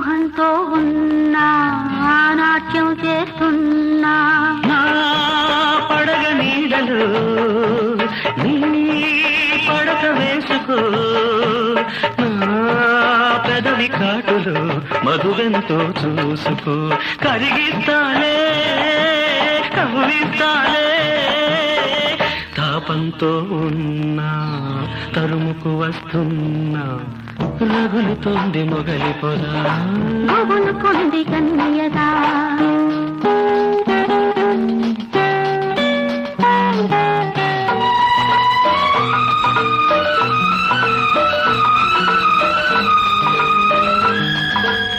మోహంతో ఉన్నా నాట్యం చేస్తున్నా నా పడగ నీడలు నీ పడక వేసుకో నా పెదవి కాటులు మధువెంతో చూసుకో కరిగిస్తాలే కవ్విస్తాలే తాపంతో ఉన్నా తరుముకు వస్తున్నా రగులుతోంది మొగలి పొద కొంది కన్యదా